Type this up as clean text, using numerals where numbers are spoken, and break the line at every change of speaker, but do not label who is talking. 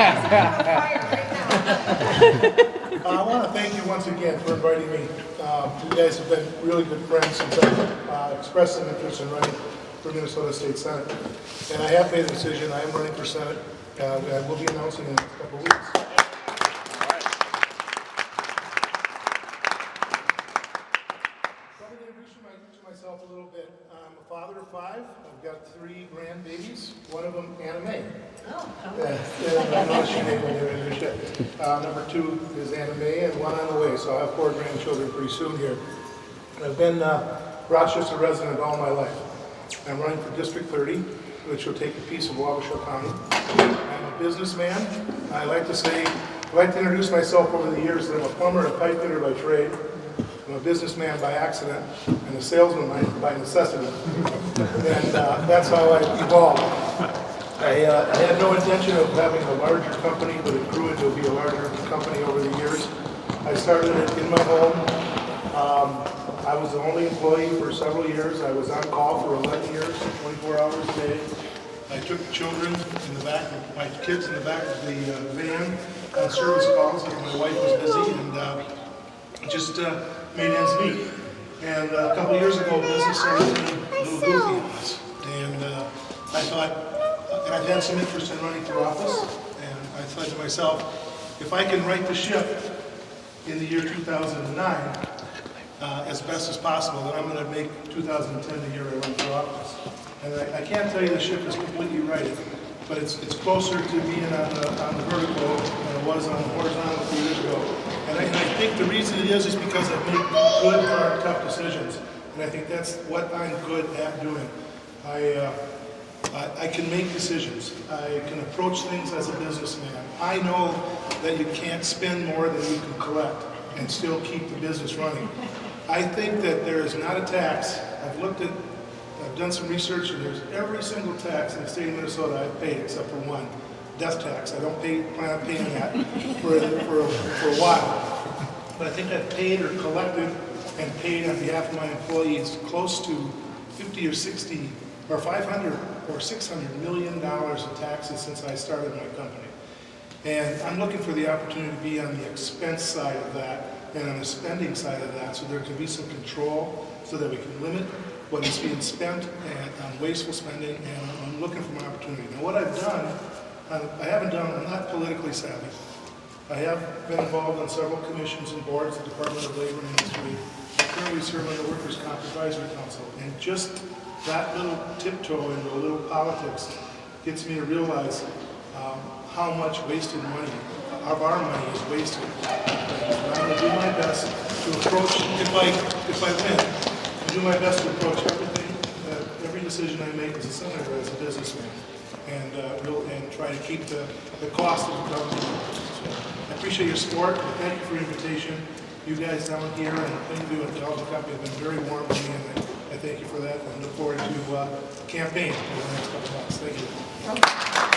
I want to thank you once again for inviting me. You guys have been really good friends since I expressed an interest in running for Minnesota State Senate. And I have made a decision. I am running for Senate. I will be announcing in a couple of weeks. Myself a little bit. I'm a father of 5. I've got 3 grandbabies. One of them, Anime.
Oh,
I know she named her. Number 2 is Anime, and 1 on the way. So I have 4 grandchildren pretty soon here. And I've been a Rochester resident all my life. I'm running for District 30, which will take a piece of Wabasha County. I'm a businessman. I like to introduce myself over the years that I'm a plumber and a pipe fitter by trade. I'm a businessman by accident and a salesman by necessity. And that's how I evolved. I had no intention of having a larger company, but it grew into be a larger company over the years. I started it in my home. I was the only employee for several years. I was on call for 11 years, 24 hours a day. I took children in the back, my kids in the back of the van on service calls because my wife was busy, and just made ends meet. And a couple of years ago, business started getting a little goofy on us. And I thought, and I've had some interest in running for office, and I thought to myself, if I can right the ship in the year 2009 as best as possible, then I'm going to make 2010 the year I run for office. And I can't tell you the ship is completely righted, but it's closer to being on the vertical than it was on the horizontal a few years ago. And I think the reason it is because I've made good, hard, tough decisions. And I think that's what I'm good at doing. I can make decisions. I can approach things as a businessman. I know that you can't spend more than you can collect and still keep the business running. I think that there is not a tax. I've done some research, and there's every single tax in the state of Minnesota I've paid except for one. Death tax. I don't plan on paying that for a while. But I think I've paid or collected and paid on behalf of my employees close to 50 or 60 or 500 or 600 million dollars in taxes since I started my company. And I'm looking for the opportunity to be on the expense side of that and on the spending side of that, so there can be some control so that we can limit what is being spent on wasteful spending, and I'm looking for my opportunity. Now what I've done, I'm not politically savvy. I have been involved on several commissions and boards, the Department of Labor and Industry. I currently serve on the Workers' Comp Advisory Council, and just that little tiptoe into a little politics gets me to realize how much wasted money, of our money, is wasted. And I'm going to do my best to approach, if I win, do my best to approach every decision I make as a senator, as a businessman, and try to keep the cost of the government. So I appreciate your support. Thank you for your invitation. You guys down here and thank you at the Alton Company have been very warm to me, and I thank you for that. And look forward to campaign over the next couple months. Thank you.